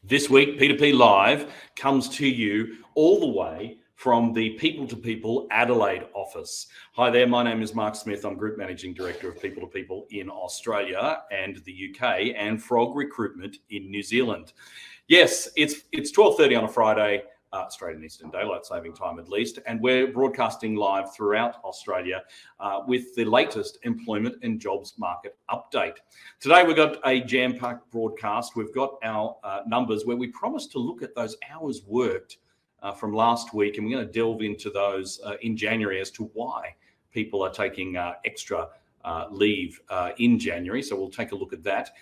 This week, P2P Live comes to you all the way from the People2People Adelaide office. Hi there, my name is Mark Smith. I'm Group Managing Director of People2People in Australia and the UK and Frog Recruitment in New Zealand. Yes, it's 12:30 on a Friday, Australian Eastern Daylight Saving Time at least, and we're broadcasting live throughout Australia with the latest employment and jobs market update. Today we've got a jam-packed broadcast. We've got our numbers where we promised to look at those hours worked from last week, and we're going to delve into those in January as to why people are taking extra leave in January. So we'll take a look at that.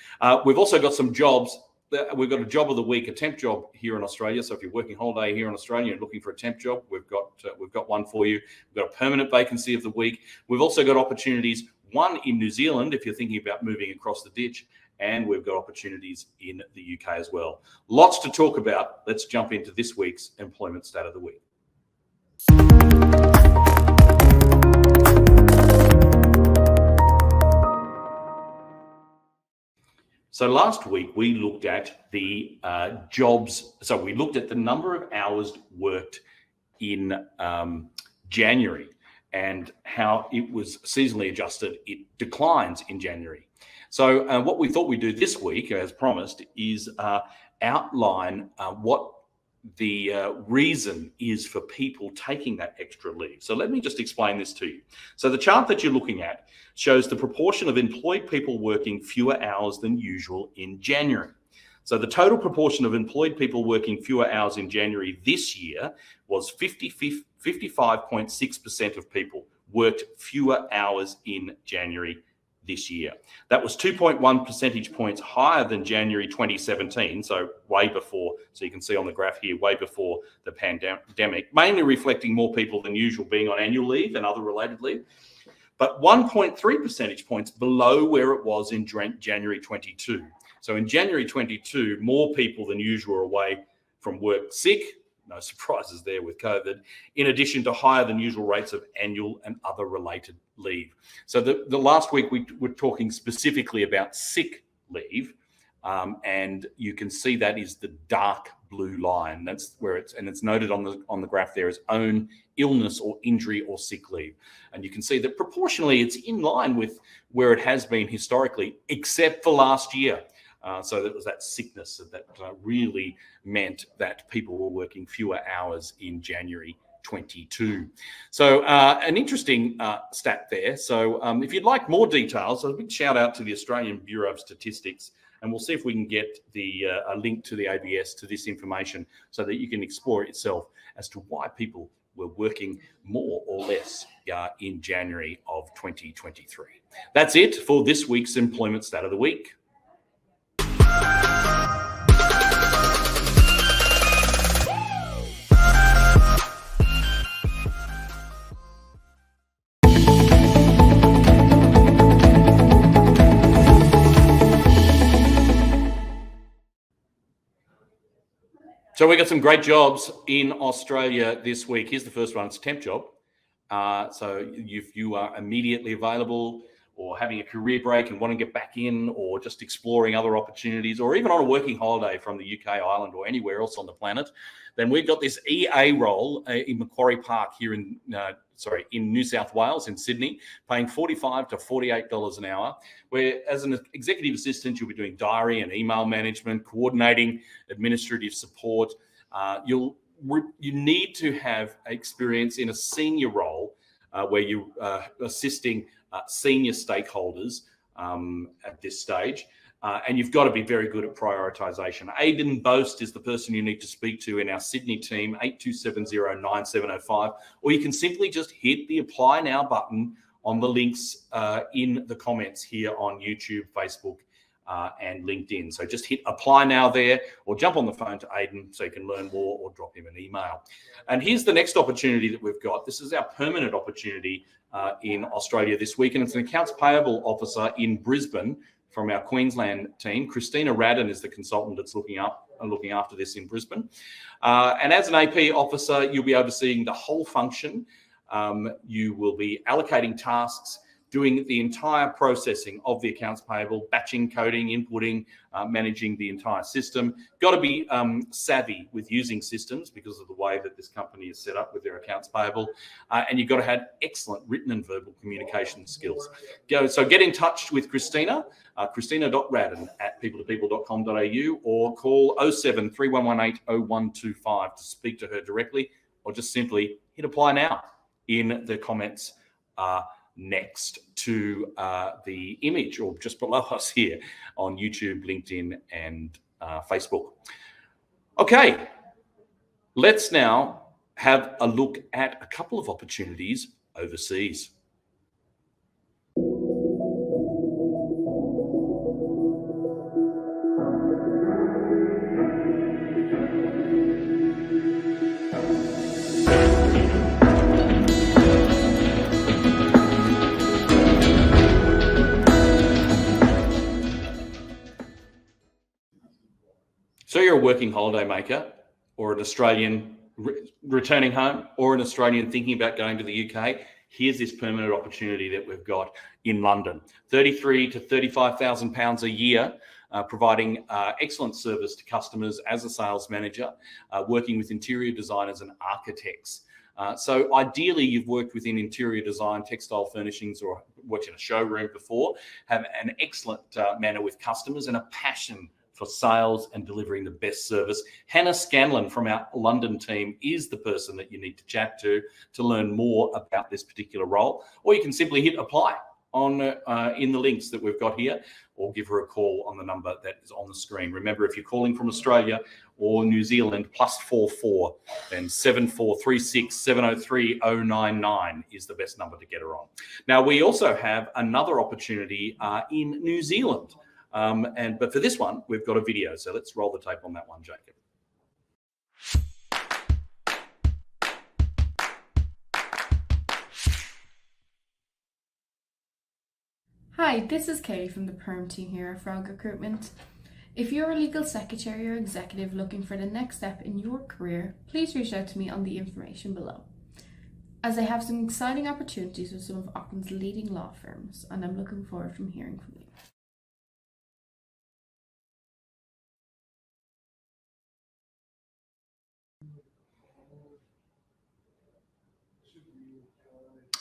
We've also got some jobs. We've got a job of the week, a temp job here in Australia. So if you're working holiday here in Australia and looking for a temp job, we've got one for you. We've got a permanent vacancy of the week. We've also got opportunities, one in New Zealand if you're thinking about moving across the ditch, and we've got opportunities in the UK as well. Lots to talk about. Let's jump into this week's employment stat of the week. So last week we looked at the jobs. So we looked at the number of hours worked in January and how it was seasonally adjusted. It declines in January. So what we thought we'd do this week, as promised, is outline what the reason is for people taking that extra leave. So let me just explain this to you. So the chart that you're looking at shows the proportion of employed people working fewer hours than usual in January. So the total proportion of employed people working fewer hours in January this year was 55.6% of people worked fewer hours in January this year. That was 2.1 percentage points higher than January 2017, so way before, so you can see on the graph here, way before the pandemic, mainly reflecting more people than usual being on annual leave and other related leave, but 1.3 percentage points below where it was in January 22. So in January 22, more people than usual are away from work sick, no surprises there with COVID, in addition to higher than usual rates of annual and other related leave. So the last week we were talking specifically about sick leave, and you can see that is the dark blue line. That's where it's noted on the graph there as own illness or injury or sick leave. And you can see that proportionally it's in line with where it has been historically, except for last year. So that was that sickness that really meant that people were working fewer hours in January 22. So an interesting stat there. So if you'd like more details, a big shout out to the Australian Bureau of Statistics, and we'll see if we can get a link to the ABS to this information so that you can explore it yourself as to why people were working more or less in January of 2023. That's it for this week's employment stat of the week. So we got some great jobs in Australia this week. Here's the first one. It's a temp job. So if you are immediately available or having a career break and want to get back in, or just exploring other opportunities, or even on a working holiday from the UK, Ireland, or anywhere else on the planet, then we've got this EA role in Macquarie Park here in New South Wales, in Sydney, paying $45 to $48 an hour, where as an executive assistant, you'll be doing diary and email management, coordinating administrative support. You need to have experience in a senior role where you are assisting senior stakeholders at this stage. And you've got to be very good at prioritisation. Aidan Boast is the person you need to speak to in our Sydney team, 82709705, or you can simply just hit the Apply Now button on the links in the comments here on YouTube, Facebook, and LinkedIn. So just hit Apply Now there, or jump on the phone to Aidan so you can learn more, or drop him an email. And here's the next opportunity that we've got. This is our permanent opportunity in Australia this week, and it's an accounts payable officer in Brisbane from our Queensland team. Christina Radden is the consultant that's looking after this in Brisbane. And as an AP officer, you'll be overseeing the whole function. You will be allocating tasks doing the entire processing of the accounts payable, batching, coding, inputting, managing the entire system. Got to be savvy with using systems because of the way that this company is set up with their accounts payable. And you've got to have excellent written and verbal communication skills. So get in touch with Christina, christina.radden@people2people.com.au, or call 07 3118 0125 to speak to her directly, or just simply hit apply now in the comments next to the image, or just below us here on YouTube, LinkedIn, and Facebook. Okay, let's now have a look at a couple of opportunities overseas. So you're a working holiday maker, or an Australian returning home, or an Australian thinking about going to the UK. Here's this permanent opportunity that we've got in London. 33 to 35,000 pounds a year, providing excellent service to customers as a sales manager, working with interior designers and architects. So ideally, you've worked within interior design, textile furnishings, or worked in a showroom before, have an excellent manner with customers and a passion for sales and delivering the best service. Hannah Scanlon from our London team is the person that you need to chat to learn more about this particular role. Or you can simply hit apply on in the links that we've got here, or give her a call on the number that is on the screen. Remember, if you're calling from Australia or New Zealand, +44, then 7436 703 099 is the best number to get her on. Now, we also have another opportunity in New Zealand. But for this one, we've got a video. So let's roll the tape on that one, Jacob. Hi, this is Katie from the Perm team here at Frog Recruitment. If you're a legal secretary or executive looking for the next step in your career, please reach out to me on the information below, as I have some exciting opportunities with some of Auckland's leading law firms, and I'm looking forward to hearing from you.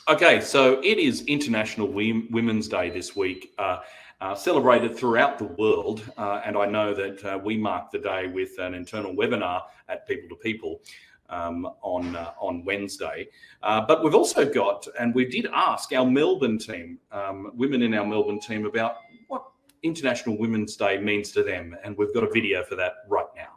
Okay, so it is International Women's Day this week, celebrated throughout the world. And I know that we mark the day with an internal webinar at People to People on Wednesday. But we've also got, and we did ask our Melbourne team, women in our Melbourne team, about what International Women's Day means to them. And we've got a video for that right now.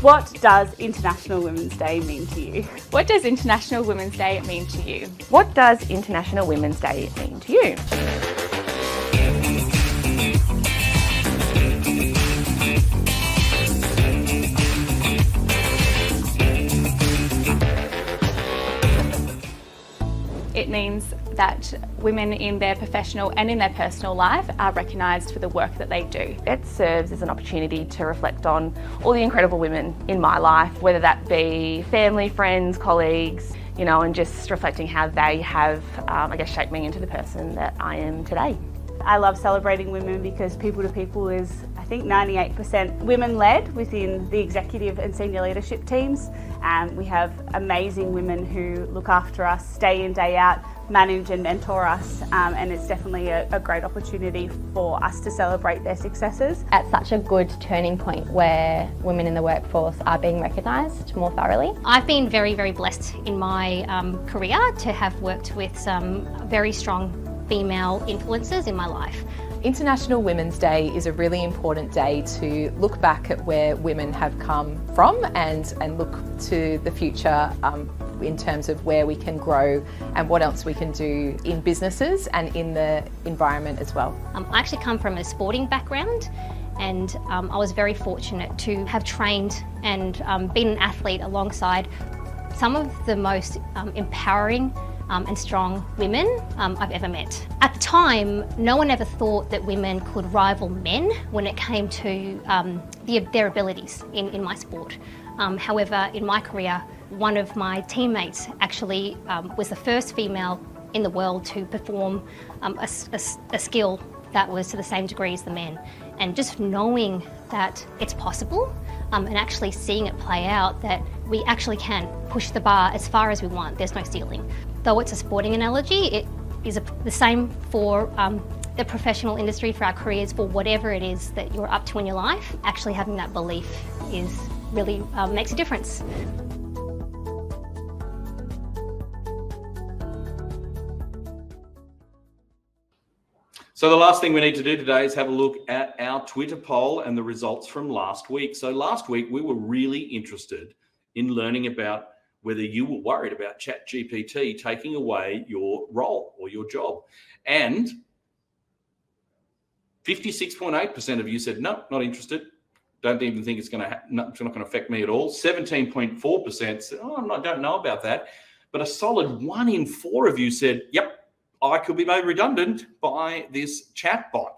What does International Women's Day mean to you? What does International Women's Day mean to you? What does International Women's Day mean to you? It means that women in their professional and in their personal life are recognised for the work that they do. It serves as an opportunity to reflect on all the incredible women in my life, whether that be family, friends, colleagues, you know, and just reflecting how they have, I guess, shaped me into the person that I am today. I love celebrating women because People to People is, I think, 98% women-led within the executive and senior leadership teams. We have amazing women who look after us day in, day out, manage and mentor us, and it's definitely a great opportunity for us to celebrate their successes. At such a good turning point where women in the workforce are being recognised more thoroughly. I've been very, very blessed in my career to have worked with some very strong female influences in my life. International Women's Day is a really important day to look back at where women have come from and look to the future in terms of where we can grow and what else we can do in businesses and in the environment as well. I actually come from a sporting background, and I was very fortunate to have trained and been an athlete alongside some of the most empowering and strong women I've ever met. At the time, no one ever thought that women could rival men when it came to their abilities in my sport. However, in my career, one of my teammates actually was the first female in the world to perform a skill that was to the same degree as the men. And just knowing that it's possible and actually seeing it play out, that we actually can push the bar as far as we want. There's no ceiling. Though it's a sporting analogy, it is the same for the professional industry, for our careers, for whatever it is that you're up to in your life. Actually having that belief is really makes a difference. So the last thing we need to do today is have a look at our Twitter poll and the results from last week. So last week we were really interested in learning about whether you were worried about ChatGPT taking away your role or your job. And 56.8% of you said, no, not interested. Don't even think it's not going to affect me at all. 17.4% said, I don't know about that. But a solid 1 in 4 of you said, yep, I could be made redundant by this chatbot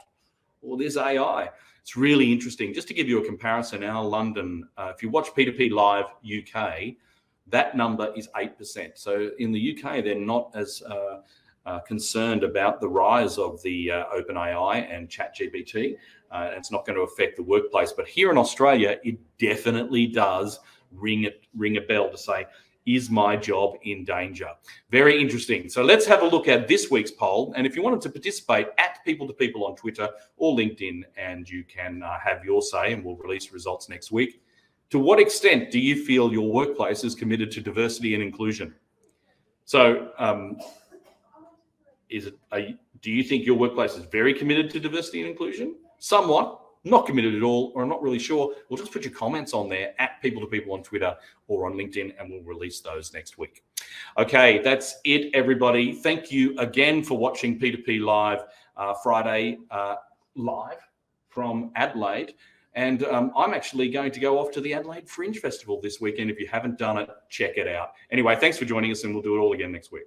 or this AI. It's really interesting. Just to give you a comparison, our London, if you watch P2P Live UK, that number is 8%. So in the UK, they're not as concerned about the rise of the OpenAI and ChatGPT. It's not going to affect the workplace. But here in Australia, it definitely does ring a bell to say, is my job in danger? Very interesting. So let's have a look at this week's poll. And if you wanted to participate, at People2People on Twitter or LinkedIn, and you can have your say, and we'll release results next week. To what extent do you feel your workplace is committed to diversity and inclusion? So do you think your workplace is very committed to diversity and inclusion? Somewhat. Not committed at all, or I'm not really sure, well, just put your comments on there at People2People on Twitter or on LinkedIn, and we'll release those next week. Okay, that's it, everybody. Thank you again for watching P2P Live Friday live from Adelaide. And I'm actually going to go off to the Adelaide Fringe Festival this weekend. If you haven't done it, check it out. Anyway, thanks for joining us, and we'll do it all again next week.